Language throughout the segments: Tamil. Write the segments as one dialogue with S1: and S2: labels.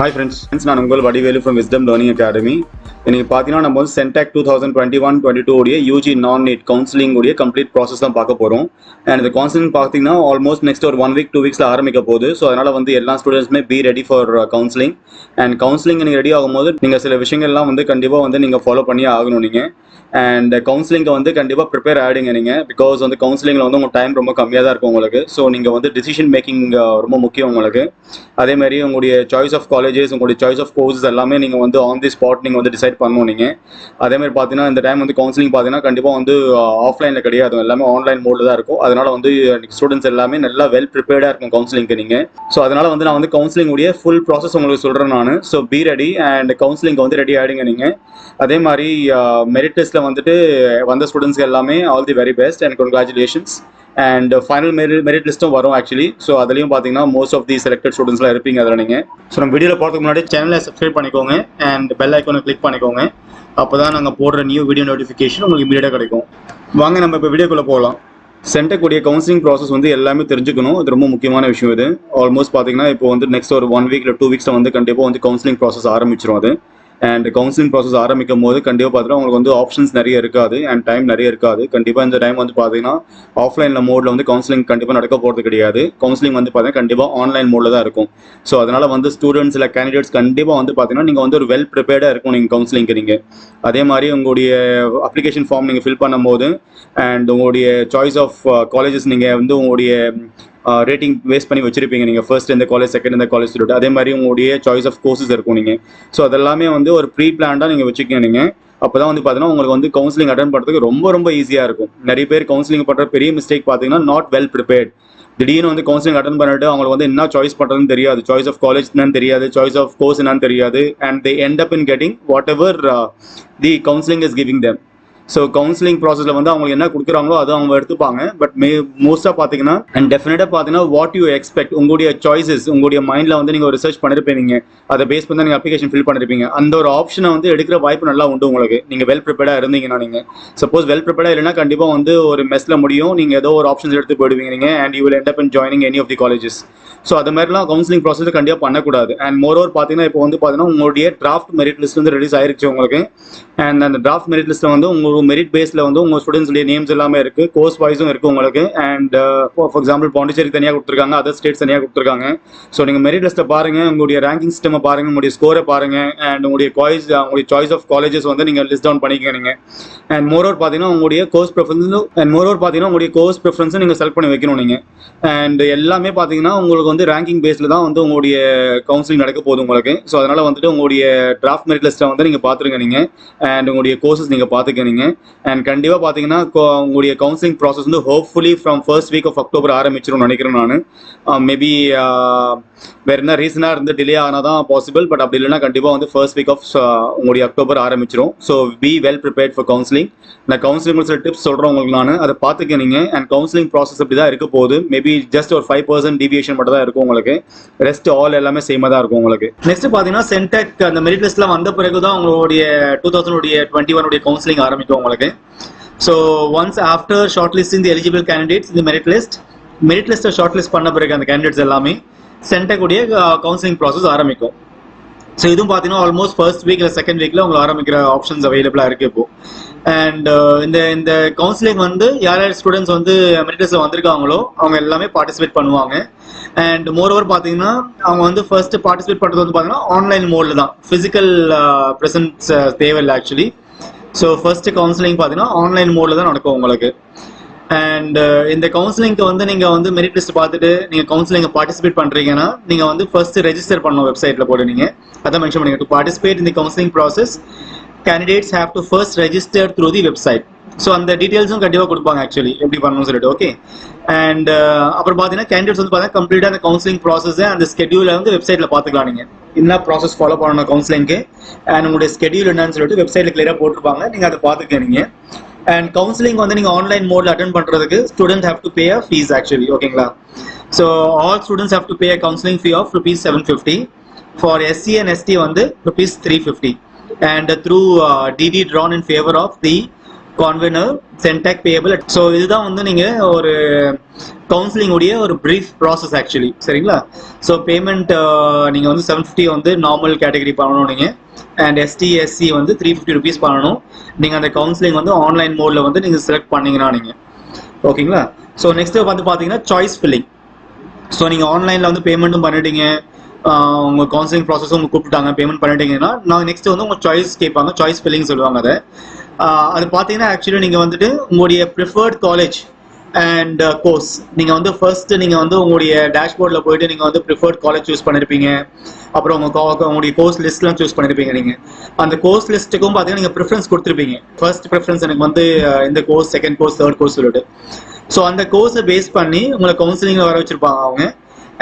S1: Hi friends, நான் உங்கள் Vadivelu from Wisdom Learning Academy. இன்னைக்கு பார்த்தீங்கன்னா நம்ம வந்து சென்டாக் 2021-22 உடைய யூஜி நான் நீட் கவுன்சிலிங் உடைய கம்ப்ளீட் ப்ராசஸ் தான் பார்க்க போகிறோம். அண்ட் இந்த கவுன்சிலிங் பார்த்தீங்கன்னா ஆல்மோஸ்ட் நெக்ஸ்ட் ஒரு 1 வீக் 2 வீக்ஸில் ஆரம்பிக்க போகுது. ஸோ அதனால் வந்து எல்லா ஸ்டூடெண்ட்ஸுமே be ready for counselling. And counselling நீங்கள் ரெடி ஆகும்போது நீங்கள் சில விஷயங்கள்லாம் வந்து கண்டிப்பாக வந்து நீங்கள் ஃபாலோ பண்ணி ஆகணும் நீங்கள். அண்ட் கவுன்சிலிங்கை வந்து கண்டிப்பாக ப்ரிப்பேர் ஆகிடுங்க நீங்கள். பிகாஸ் வந்து கவுன்சிலிங்கில் வந்து உங்கள் டைம் ரொம்ப கம்மியாக தான் இருக்கும் உங்களுக்கு. ஸோ நீங்கள் வந்து டிசிஷன் மேக்கிங் ரொம்ப முக்கியம் உங்களுக்கு. அதேமாதிரி உங்களுடைய சாய்ஸ் ஆஃப் காலேஜஸ், உங்களுடைய சாய்ஸ் ஆஃப் கோர்சஸ் எல்லாமே நீங்கள் வந்து ஆன் தி ஸ்பாட் நீங்கள் வந்து டிசைட் பண்ணணும் நீங்கள். அதேமாதிரி பார்த்தீங்கன்னா இந்த டைம் வந்து கவுன்சிலிங் பார்த்தீங்கன்னா கண்டிப்பாக வந்து ஆஃப்லைனில் கிடையாது, எல்லாமே ஆன்லைன் மோடில் தான் இருக்கும். அதனால் வந்து ஸ்டூடெண்ட்ஸ் எல்லாமே நல்லா வெல் ப்ரிப்பேர்டாக இருக்கும் கவுன்சிலிங்க்கு நீங்கள். ஸோ அதனால் வந்து நான் வந்து கவுன்சிலிங் உடைய ஃபுல் ப்ராசஸ் உங்களுக்கு சொல்கிறேன் நான். So be ready and counselling வந்து ரெடி ஆகிடுங்க நீங்கள். அதே மாதிரி மெரிட் டெஸ்ட்டில் வந்துட்டு வந்த ஸ்டூடெண்ட்ஸ்க்கு எல்லாமே all the very best and congratulations. And final merit லிஸ்ட்டும் வரும் ஆக்சுவலி. ஸோ அதுலேயும் பார்த்தீங்கன்னா மோஸ்ட் ஆஃப் தி செலக்டட் ஸ்டூடெண்ட்ஸ்லாம் இருப்பீங்க அதில் நீங்கள். ஸோ நம்ம வீடியோவில் பார்த்துக்கு முன்னாடி சேனலை சப்ஸ்கிரைப் பண்ணிக்கோங்க அண்ட் பெல் ஐக்கானை கிளிக் பண்ணிக்கோங்க. அப்போ தான் நாங்கள் போடுற நியூ வீடியோ நோட்டிஃபிகேஷன் உங்களுக்கு இமீடியட்டாக கிடைக்கும். வாங்க நம்ம இப்போ வீடியோக்குள்ளே போகலாம். சென்டெக் உடைய கவுன்சிலிங் ப்ராசஸ் வந்து எல்லாமே தெரிஞ்சுக்கணும், இது ரொம்ப முக்கியமான விஷயம். இது ஆல்மோஸ்ட் பார்த்தீங்கன்னா இப்போ வந்து நெக்ஸ்ட் ஒரு 1 வீக் இல்லை 2 வீக்ஸில் வந்து கண்டிப்பாக வந்து கவுன்சிலிங் ப்ராசஸ் ஆரம்பிச்சிடும் அது. அண்ட் கவுன்சிலிங் ப்ராசஸ் ஆரம்பிக்கும் போது கண்டிப்பாக பார்த்தீங்கன்னா உங்களுக்கு வந்து ஆப்ஷன்ஸ் நிறைய இருக்காது அண்ட் டைம் நிறைய இருக்காது. கண்டிப்பாக இந்த டைம் வந்து பார்த்தீங்கன்னா ஆஃப்லைனில் மோடில் வந்து கவுன்சிலிங் கண்டிப்பாக நடக்க போகிறது கிடையாது. கவுன்சிலிங் வந்து பார்த்தீங்கன்னா கண்டிப்பாக ஆன்லைன் மோடில் தான் இருக்கும். ஸோ அதனால் வந்து ஸ்டூடெண்ட்ஸ் இல்லை கேண்டிடேட்ஸ் கண்டிப்பாக வந்து பார்த்தீங்கன்னா நீங்கள் வந்து ஒரு வெல் ப்ரிப்பேர்டாக இருக்கும் நீங்கள் கவுன்சிலிங்க்கு நீங்கள். அதே மாதிரி உங்களுடைய அப்ளிகேஷன் ஃபார்ம் நீங்கள் ஃபில் பண்ணும்போது அண்ட் உங்களுடைய சாய்ஸ் ஆஃப் காலேஜஸ் நீங்கள் வந்து உங்களுடைய ரேட்டிங் வேஸ்ட் பண்ணி வச்சிருப்பீங்க நீங்கள், ஃபர்ஸ்ட் இந்த காலேஜ் செகண்ட் இந்த காலேஜ் சொல்லிட்டு. அதே மாதிரி உங்களுடைய சாய்ஸ் ஆஃப் கோர்சஸ் இருக்கும் நீங்கள். ஸோ அதெல்லாமே வந்து ஒரு ப்ரீ பிளான்டாக நீங்கள் வச்சுக்கோங்க நீங்கள். அப்போ தான் வந்து பார்த்தீங்கன்னா உங்களுக்கு வந்து கவுன்சிலிங் அட்டன் பண்ணுறதுக்கு ரொம்ப ரொம்ப ஈஸியாக இருக்கும். நிறைய பேர் கவுன்சிலிங் பண்ணுற பெரிய மிஸ்டேக் பார்த்தீங்கன்னா நாட் வெல் ப்ரிப்பேர்ட். திடீர்னு வந்து கவுன்சிலிங் அட்டன் பண்ணிட்டு அவங்களுக்கு வந்து என்ன சாய்ஸ் பண்ணுறதுன்னு தெரியாது, சாய்ஸ் ஆஃப் காலேஜ் என்னன்னு தெரியாது, சாய்ஸ் ஆஃப் கோர்ஸ் என்னன்னு தெரியாது. And they end up in getting what ever the counselling is giving them. So counselling ப்ராசஸில் வந்து அவங்களுக்கு என்ன கொடுக்குறாங்களோ அதை அவங்க எடுத்துப்பாங்க. பட் மோஸ்ட்டாக பார்த்தீங்கன்னா அண்ட் டெஃபினட்டாக பார்த்தீங்கன்னா வாட் யூ எக்ஸ்பெக்ட், உங்களுடைய சாய்ஸஸ் உங்களுடைய மைண்டில் வந்து நீங்கள் ஒரு ரிசர்ச் பண்ணியிருப்பீங்க, அதை பேஸ் பண்ணி நீங்கள் அப்ளிகேஷன் ஃபில் பண்ணியிருப்பீங்க. அந்த ஒரு ஆப்ஷனை வந்து எடுக்கிற வாய்ப்பு நல்லா உண்டு உங்களுக்கு, நீங்கள் வெல் ப்ரிப்பேர்டாக இருந்தீங்கன்னா. நீங்கள் சப்போஸ் வெல் ப்ரிப்பேர்டாக இல்லைன்னா கண்டிப்பாக வந்து ஒரு மெஸ்ஸில் முடியும், நீங்கள் ஏதோ ஒரு ஆப்ஷன்ஸ் எடுத்து போயிடுவீங்க நீங்கள். And you will end up in joining any of the colleges. So அது மாதிரிலாம் கவுன்சிலிங் ப்ராசஸ் கண்டிப்பாக பண்ணக்கூடாது. அண்ட் மோரோவர் பார்த்தீங்கன்னா இப்போ வந்து பார்த்தீங்கன்னா உங்களுடைய டிராஃப்ட் மெரிட் லிஸ்ட் வந்து ரிலீஸ் ஆயிருச்சு உங்களுக்கு. அண்ட் அந்த டிராஃப்ட் மெரிட் லிஸ்ட்டில் வந்து உங்கள் மெரிட் பேஸில் வந்து உங்கள் ஸ்டூடெண்ட்ஸுடைய நேம்ஸ் எல்லாமே இருக்குது, கோர்ஸ் வைஸும் இருக்குது உங்களுக்கு. அண்ட் ஃபார் எக்ஸாம்பிள் பாண்டிச்சேரி தனியாக கொடுத்துருக்காங்க, அதர் ஸ்டேட்ஸ் தனியாக கொடுத்துருக்காங்க. ஸோ நீங்கள் மெரிட் லிஸ்ட்டை பாருங்கள், உங்களுடைய ரேங்கிங் சிஸ்டமை பாருங்கள், உங்களுடைய ஸ்கோரை பாருங்கள். அண்ட் உங்களுடைய சாய்ஸ் ஆஃப் காலேஜஸ் வந்து நீங்கள் லிஸ்ட் டவுன் பண்ணிக்க நீங்கள். அண்ட் மோரோவர் பார்த்தீங்கன்னா உங்களுடைய கோர்ஸ் ப்ரிஃபரன்ஸும் நீங்கள் செலக்ட் பண்ணி வைக்கணும் நீங்கள். அண்ட் எல்லாமே பார்த்தீங்கன்னா உங்களுக்கு வந்து ரேங்கிங் பேஸில் தான் வந்து உங்களுடைய கவுன்சிலிங் நடக்க போகுது உங்களுக்கு. ஸோ அதனால் வந்துட்டு உங்களுடைய டிராஃப்ட் மெரிட் லிஸ்ட்டை வந்து நீங்கள் பார்த்துருங்க நீங்கள். அண்ட் உங்களுடைய கோர்சஸ் நீங்கள் பார்த்துக்க நீங்கள். அண்ட் கண்டிப்பாக பார்த்தீங்கன்னா உங்களுடைய கவுன்சிலிங் ப்ராசஸ் வந்து hopefully from first week of October ஆரம்பிச்சிரும்னு நினைக்கிறேன் நான். மேபி வேறு என்ன ரீசனாக இருந்து டிலே ஆனால் தான் பாசிபிள். பட் அப்படி இல்லைன்னா கண்டிப்பாக வந்து ஃபர்ஸ்ட் வீக் ஆஃப் உங்களுடைய அக்டோபர் ஆரம்பிச்சிடும். So B well prepared for counselling. நான் கவுன்சிலிங் சில டிப்ஸ் சொல்கிறேன் உங்களுக்கு நான், அதை பார்த்துக்க நீங்கள். அண்ட் கவுன்சிலிங் ப்ராசஸ் அப்படி தான் இருக்க போகுது. மேபி ஜஸ்ட் ஒரு 5% டிவியேஷன் மட்டும் தான் இருக்கும் உங்களுக்கு. ரெஸ்ட் ஆல் எல்லாமே சேமாக தான் இருக்கும் உங்களுக்கு. நெக்ஸ்ட் பார்த்தீங்கன்னா சென்டெக் அந்த மெரிட் லிஸ்ட்டில் வந்த பிறகு தான் உங்களுடைய 2021 கவுன்சிலிங் ஆரம்பிக்கும் உங்களுக்கு. So once after short listing the eligible candidates இந்த மெரிட் லிஸ்ட்டை ஷார்ட் லிஸ்ட் பண்ண பிறகு அந்த கேண்டிடேட்ஸ் எல்லாமே சென்டெக் உடைய கவுன்சிலிங் ப்ராசஸ் ஆரம்பிக்கும். ஸோ இதுவும் பார்த்தீங்கன்னா ஆல்மோஸ்ட் ஃபர்ஸ்ட் வீக் இல்லை செகண்ட் வீக்கில் உங்களுக்கு ஆரம்பிக்கிற ஆப்ஷன்ஸ் அவைலபிளாக இருக்குது இப்போ. அண்ட் இந்த கவுன்சிலிங் வந்து யார் ஸ்டூடெண்ட்ஸ் வந்து மெரிட் லிஸ்ட்டில் வந்திருக்காங்களோ அவங்க எல்லாமே பார்ட்டிசிபேட் பண்ணுவாங்க. அண்ட் மோரோவர் பார்த்தீங்கன்னா அவங்க வந்து ஃபர்ஸ்ட் பார்ட்டிசிபேட் பண்ணுறது வந்து பார்த்தீங்கன்னா ஆன்லைன் மோடில் தான், ஃபிசிக்கல் ப்ரெசன்ஸ் தேவையில்லை ஆக்சுவலி. ஸோ ஃபர்ஸ்ட் கவுன்சிலிங் பார்த்தீங்கன்னா ஆன்லைன் மோடில் தான் நடக்கும் உங்களுக்கு. அண்ட் இந்த கவுன்சிலிங்க்கு வந்து நீங்கள் வந்து மெரிட் லிஸ்ட் பார்த்துட்டு நீங்கள் கவுன்சிலிங்கை பார்ட்டிசிபேட் பண்ணுறீங்கன்னா நீங்கள் வந்து ஃபர்ஸ்ட் ரெஜிஸ்டர் பண்ணணும் வெப்சைட்டில் போட்டு. நீங்கள் அதான் மென்ஷன் பண்ணுங்க, to participate in the counselling process candidates have to first register through the website. So அந்த டீட்டெயில்ஸும் கண்டிப்பாக கொடுப்பாங்க ஆக்சுவலி எப்படி பண்ணணும்னு சொல்லிட்டு. ஓகே. அண்ட் அப்புறம் பார்த்தீங்கன்னா கேண்டிடேட்ஸ் வந்து பார்த்தீங்கன்னா கம்ப்ளீட்டாக அந்த கவுன்சிலிங் ப்ராசஸை அந்த ஸ்கெடியூலை வந்து வெப்சைட்டில் பார்த்துக்கலாம் நீங்கள். என்ன ப்ராசஸ் ஃபாலோ பண்ணணும் கவுன்சிலிங்க்கு அண்ட் உங்களுடைய ஸ்கெடியூல் என்னன்னு சொல்லிட்டு வெப்சைட்டில் கிளியராக போட்டிருப்பாங்க, நீங்கள் அதை பார்த்துக்க நீங்கள். அண்ட் கவுன்சிலிங் வந்து நீங்கள் ஆன்லைன் மோடில் அட்டென்ட் பண்ணுறதுக்கு student have to pay a fees actually. ஓகேங்களா. So all students have to pay a counselling fee of ₹750. For SC and ST வந்து ₹350. And through DD drawn in favor of the
S2: convener, Centac, payable. So இதுதான் வந்து நீங்கள் ஒரு கவுன்சிலிங் உடைய ஒரு ப்ரீஃப் ப்ராசஸ் ஆக்சுவலி. சரிங்களா? ஸோ பேமெண்ட் நீங்கள் வந்து 750 வந்து நார்மல் கேட்டகரி பண்ணணும் நீங்கள். அண்ட் எஸ்டி எஸ்சி வந்து 350 ருபீஸ் பண்ணணும். நீங்கள் அந்த கவுன்சிலிங் வந்து ஆன்லைன் மோடில் வந்து நீங்கள் செலக்ட் பண்ணீங்கன்னா நீங்கள். ஓகேங்களா? ஸோ நெக்ஸ்ட் வந்து பார்த்தீங்கன்னா சாய்ஸ் ஃபில்லிங். ஸோ நீங்கள் ஆன்லைனில் வந்து பேமெண்ட்டும் பண்ணிட்டீங்க, உங்கள் கவுன்சிலிங் ப்ராசஸும் உங்களுக்கு கூப்பிட்டாங்க, பேமெண்ட் பண்ணிட்டீங்கன்னா நான் நெக்ஸ்ட் வந்து உங்கள் சாய்ஸ் கேட்பாங்க, சாய்ஸ் ஃபில்லிங் சொல்லுவாங்க அதை. அது பார்த்தீங்கன்னா ஆக்சுவலி நீங்கள் வந்துட்டு உங்களுடைய ப்ரிஃபர்ட் காலேஜ் அண்ட் கோர்ஸ் நீங்கள் வந்து ஃபர்ஸ்ட் நீங்கள் வந்து உங்களுடைய டேஷ்போர்டில் போயிட்டு நீங்கள் வந்து ப்ரிஃபர்ட் காலேஜ் சூஸ் பண்ணியிருப்பீங்க. அப்புறம் உங்களுடைய கோர்ஸ் லிஸ்ட்லாம் சூஸ் பண்ணியிருப்பீங்க. நீங்கள் அந்த கோர்ஸ் லிஸ்ட்டுக்கும் பார்த்தீங்கன்னா நீங்கள் ப்ரிஃபரன்ஸ் கொடுத்துருப்பீங்க. ஃபர்ஸ்ட் ப்ரிஃபரன்ஸ் எனக்கு வந்து இந்த course, second course, third course சொல்லிட்டு. ஸோ அந்த கோர்ஸை பேஸ் பண்ணி உங்களை கவுன்சிலிங்கில் வர வச்சிருப்பாங்க அவங்க.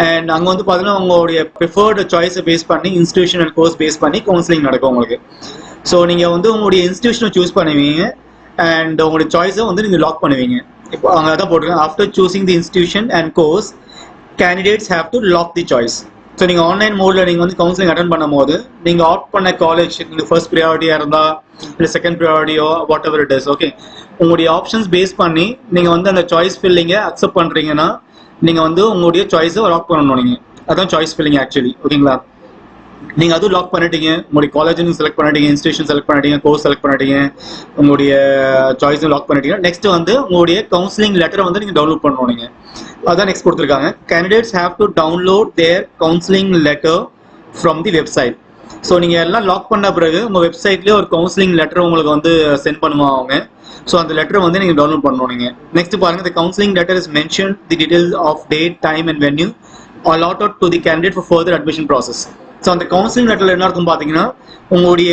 S2: அண்ட் அங்கே வந்து பார்த்தீங்கன்னா உங்களுடைய ப்ரிஃபர்டு சாய்ஸை பேஸ் பண்ணி இன்ஸ்டியூஷனல் கோர்ஸ் பேஸ் பண்ணி கவுன்சிலிங் நடக்கும் உங்களுக்கு. ஸோ நீங்கள் வந்து உங்களுடைய இன்ஸ்டியூஷனை சூஸ் பண்ணுவீங்க அண்ட் உங்களுடைய சாய்ஸை வந்து நீங்கள் லாக் பண்ணுவீங்க. இப்போ அங்கே தான் போட்டிருக்கேன், after choosing the institution and course candidates have to lock the choice. So நீங்கள் ஆன்லைன் மோடில் நீங்கள் வந்து கவுன்சிலிங் அட்டன் பண்ணும்போது நீங்கள் ஆப்ட் பண்ண காலேஜ் நீங்கள் ஃபர்ஸ்ட் ப்ரியாரிட்டியாக இருந்தால் இல்லை செகண்ட் ப்ரியாரிட்டியோ whatever it is, okay, உங்களுடைய ஆப்ஷன்ஸ் பேஸ் பண்ணி நீங்கள் வந்து அந்த சாய்ஸ் ஃபில்லிங்கை அக்செப்ட் பண்ணுறீங்கன்னா நீங்கள் வந்து உங்களுடைய சாய்ஸை லாக் பண்ணணும். நீங்கள் அதான் சாய்ஸ் ஃபில்லிங் ஆக்சுவலி. ஓகேங்களா? நீங்கள் அதுவும் லாக் பண்ணிட்டீங்க, உங்களுடைய காலேஜும் செலக்ட் பண்ணிட்டீங்க, இன்ஸ்டியூஷன் செலக்ட் பண்ணிட்டீங்க, கோர்ஸ் செலக்ட் பண்ணிட்டீங்க, உங்களுடைய சாய்ஸும் லாக் பண்ணிட்டீங்க. நெக்ஸ்ட் வந்து உங்களுடைய கவுன்சிலிங் லெட்டரை வந்து நீங்கள் டவுன்லோட் பண்ணணும். நீங்கள் அதான் நெக்ஸ்ட் கொடுத்துருக்காங்க, candidates have to download their counselling letter from the website. So நீங்கள் எல்லாம் லாக் பண்ண பிறகு உங்கள் வெப்சைட்லேயே ஒரு கவுன்சிலிங் லெட்டர் உங்களுக்கு வந்து சென்ட் பண்ணுவாங்க அவங்க. ஸோ அந்த லெட்டரை வந்து நீங்கள் டவுன்லோட் பண்ணணும். நீங்கள் நெக்ஸ்ட் பாருங்கள், the counselling letter is mention the details of date, time and venue allotted to the candidate for further admission process. So அந்த கவுன்சிலிங் லெட்டரில் என்ன இருக்கும் பார்த்தீங்கன்னா உங்களுடைய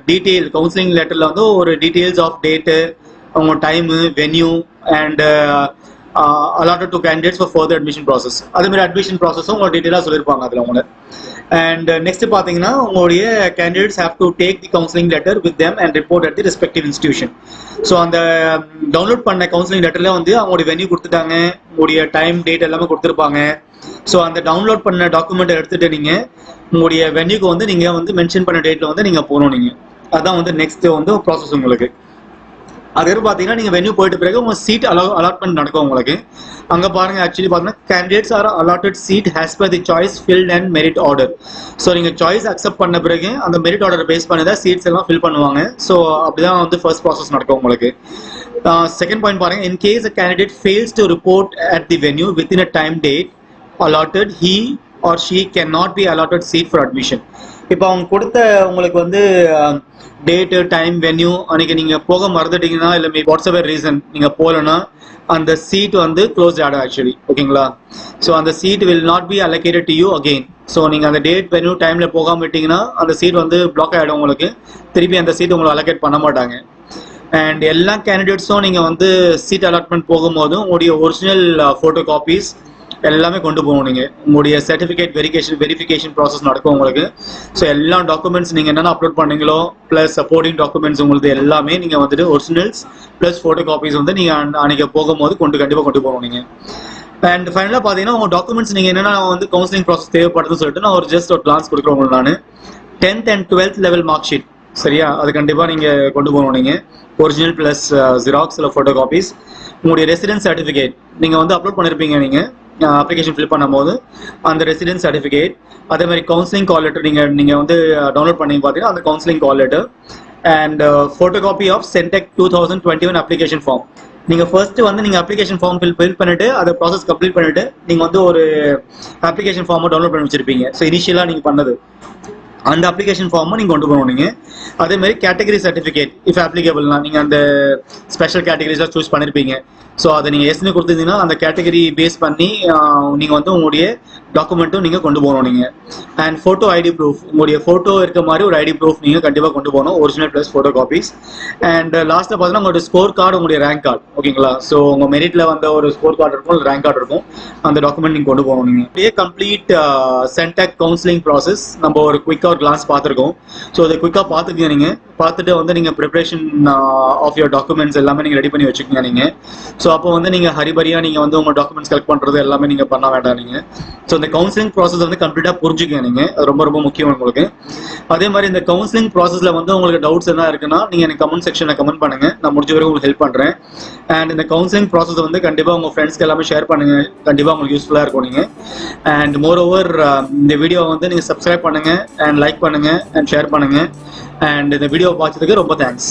S2: டீட்டெயில், கவுன்சிலிங் லெட்டரில் வந்து ஒரு டீட்டெயில்ஸ் ஆஃப் டேட்டு, உங்கள் time, venue and allotted to candidates for further admission process. அதேமாதிரி அட்மிஷன் ப்ராசஸும் உங்களை டீட்டெயிலாக சொல்லியிருப்பாங்க அதில் உங்களை. அண்ட் நெக்ஸ்ட் பார்த்தீங்கன்னா உங்களுடைய candidates have to take the counselling letter with them and report at the respective institution. So அந்த டவுன்லோட் பண்ண கவுன்சிலிங் லெட்டரில் வந்து அவங்களுடைய வென்யூ கொடுத்துட்டாங்க, உங்களுடைய டைம், டேட் எல்லாமே கொடுத்துருப்பாங்க. ஸோ அந்த டவுன்லோட் பண்ண டாக்குமெண்ட்டை எடுத்துகிட்டு நீங்கள் உங்களுடைய வென்யூக்கு வந்து நீங்கள் வந்து மென்ஷன் பண்ண டேட்டில் வந்து நீங்கள் போகணும். நீங்கள் அதான் வந்து நெக்ஸ்ட் வந்து ப்ராசஸ் உங்களுக்கு. அது பார்த்தீங்கன்னா நீங்கள் வென்யூ போயிட்டு பிறகு உங்கள் சீட் அலாட்மெண்ட் நடக்கும் உங்களுக்கு. அங்கே பாருங்கள், ஆக்சுவலி பார்த்தீங்கன்னா candidates are allotted seat as per the choice filled and merit order. So நீங்கள் சாய்ஸ் அக்செப்ட் பண்ண பிறகு அந்த மெரிட் ஆர்டர் பேஸ் பண்ணி தான் சீட்ஸ் எல்லாம் ஃபில் பண்ணுவாங்க. ஸோ அப்படிதான் வந்து ஃபர்ஸ்ட் ப்ராசஸ் நடக்கும் உங்களுக்கு. செகண்ட் பாயிண்ட் பாருங்கள், in case a candidate fails to report at the venue within a time date allotted, he or she cannot be allotted seat for admission. இப்போ அவங்க கொடுத்த உங்களுக்கு வந்து டேட்டு, டைம், வென்யூ அன்றைக்கி நீங்கள் போக மறந்துட்டீங்கன்னா இல்லை வாட்ஸ் எவர் ரீசன் நீங்கள் போகலன்னா அந்த சீட் வந்து க்ளோஸ் ஆகிடும் ஆக்சுவலி. ஓகேங்களா? ஸோ அந்த seat will not be allocated to you again. So நீங்கள் அந்த டேட், வென்யூ, டைமில் போகாமல் விட்டீங்கன்னா அந்த சீட் வந்து பிளாக் ஆகிடும் உங்களுக்கு. திருப்பி அந்த சீட் உங்களை அலோகேட் பண்ண மாட்டாங்க. அண்ட் எல்லா கேண்டிடேட்ஸும் நீங்கள் வந்து சீட் அலாட்மெண்ட் போகும்போதும் உங்களுடைய ஒரிஜினல் ஃபோட்டோ காப்பீஸ் எல்லாமே கொண்டு போகணும். நீங்கள் உங்களுடைய சர்டிஃபிகேட் வெரிஃபிகேஷன் ப்ராசஸ் நடக்கும் உங்களுக்கு. ஸோ எல்லா டாக்குமெண்ட்ஸ் நீங்கள் என்னென்ன அப்லோட் பண்ணீங்களோ ப்ளஸ் சப்போர்ட்டிங் டாக்குமெண்ட்ஸ் உங்களுக்கு எல்லாமே நீங்கள் வந்துட்டு ஒரிஜினல்ஸ் ப்ளஸ் ஃபோட்டோ காப்பீஸ் வந்து நீங்கள் அன்றைக்கி போகும்போது கண்டிப்பாக கொண்டு போகணும் நீங்கள். அண்ட் ஃபைனலாக பார்த்தீங்கன்னா உங்கள் டாக்குமெண்ட்ஸ் நீங்கள் என்னென்ன வந்து கவுன்சிலிங் ப்ராசஸ் தேவைப்படுதுன்னு சொல்லிட்டு நான் ஒரு ஜஸ்ட் ஒரு கிளான்ஸ் கொடுக்குறேன் உங்களுக்கு. நான் 10th and 12th level mark sheet, சரியா, அது கண்டிப்பாக நீங்கள் கொண்டு போகணும். நீங்கள் ஒரிஜினல் ப்ளஸ் ஜெராக்ஸ் இல்லை ஃபோட்டோ காப்பீஸ். உங்களுடைய ரெசிடென்ஸ் சர்டிஃபிகேட் நீங்கள் வந்து அப்லோட் பண்ணியிருப்பீங்க நீங்கள் அப்ளிகேஷன் ஃபில் பண்ணும்போது அந்த ரெசிடென்ஸ் சர்டிஃபிகேட். அதே மாதிரி கவுன்சிலிங் கால் லெட்டர் நீங்கள் வந்து டவுன்லோட் பண்ணி பார்த்தீங்கன்னா அந்த counselling call letter and photo copy of CENTAC 2021 application form. நீங்கள் ஃபர்ஸ்ட்டு வந்து நீங்கள் அப்ளிகேஷன் ஃபார்ம் ஃபில் பண்ணிவிட்டு அதை ப்ராசஸ் கம்ப்ளீட் பண்ணிவிட்டு நீங்கள் வந்து ஒரு அப்ளிகேஷன் ஃபார்மை டவுன்லோட் பண்ணி வச்சுருப்பீங்க. ஸோ இனிஷியலாக நீங்கள் பண்ணது அந்த அப்ளிகேஷன் ஃபார்மை நீங்கள் கொண்டு போகணும். நீங்கள் அதேமாதிரி கேட்டகரி சர்டிஃபிகேட் இஃப் அப்ளிகபிள்னா நீங்கள் அந்த ஸ்பெஷல் கேட்டகரிஸாக சூஸ் பண்ணியிருப்பீங்க. ஸோ அதை நீங்கள் எஸ்னு கொடுத்துருந்தீங்கன்னா அந்த கேட்டகரி பேஸ் பண்ணி நீங்கள் வந்து உங்களுடைய டாக்குமெண்ட்டும் நீங்கள் கொண்டு போகணும். நீங்கள் அண்ட் ஃபோட்டோ ஐடி ப்ரூஃப், உங்களுடைய ஃபோட்டோ இருக்க மாதிரி ஒரு ஐடி ப்ரூஃப் நீங்கள் கண்டிப்பாக கொண்டு போகணும், original plus photo copies. And லாஸ்ட்டில் பார்த்தீங்கன்னா உங்களுடைய ஸ்கோர் கார்டு, உங்களுடைய ரேங்க் கார்டு. ஓகேங்களா? ஸோ உங்கள் மெரிட்டில் வந்த ஒரு ஸ்கோர் கார்டு இருக்கும், ரேங்க் கார்டு இருக்கும், அந்த டாக்குமெண்ட் நீங்கள் கொண்டு போகணும். நீங்கள் இதே கம்ப்ளீட் சென்டெக் கவுன்சிலிங் ப்ராசஸ் நம்ம ஒரு குயிக்காக ஒரு கிளாஸ் பார்த்துருக்கோம். ஸோ அதை குயிக்காக பார்த்துக்கங்க. நீங்கள் பார்த்துட்டு வந்து நீங்கள் ப்ரிப்ரேஷன் ஆஃப் யுவர் டாக்குமெண்ட்ஸ் எல்லாமே நீங்கள் ரெடி பண்ணி வச்சுக்கோங்க நீங்கள். ஸோ ஸோ அப்போ வந்து நீங்கள் ஹரிபரியாக நீங்கள் வந்து உங்கள் டாக்குமெண்ட்ஸ் கலெக்ட் பண்ணுறது எல்லாமே நீங்கள் பண்ண வேண்டாம் நீங்கள். ஸோ இந்த கவுன்சிலிங் ப்ராசஸ் வந்து கம்ப்ளீட்டாக புரிஞ்சுக்க நீங்கள், அது ரொம்ப ரொம்ப முக்கியம் உங்களுக்கு. அதே மாதிரி இந்த கவுன்சிலிங் ப்ராசஸில் வந்து உங்களுக்கு டவுட்ஸ் என்ன இருக்குன்னா நீங்கள் எனக்கு கமெண்ட் செக்ஷனில் கமெண்ட் பண்ணுங்கள், நான் முடிஞ்ச வரைக்கும் உங்களுக்கு ஹெல்ப் பண்ணுறேன். அண்ட் இந்த கவுன்சிலிங் ப்ராசஸ் வந்து கண்டிப்பாக உங்கள் ஃப்ரெண்ட்ஸ்க்கு எல்லாமே ஷேர் பண்ணுங்கள், கண்டிப்பாக உங்களுக்கு யூஸ்ஃபுல்லாக இருக்கும் நீங்கள். அண்ட் மோர் ஓவர் இந்த வீடியோவை வந்து நீங்கள் சப்ஸ்கிரைப் பண்ணுங்கள் அண்ட் லைக் பண்ணுங்கள் அண்ட் ஷேர் பண்ணுங்கள். அண்ட் இந்த வீடியோவை பார்த்ததுக்கு ரொம்ப தேங்க்ஸ்.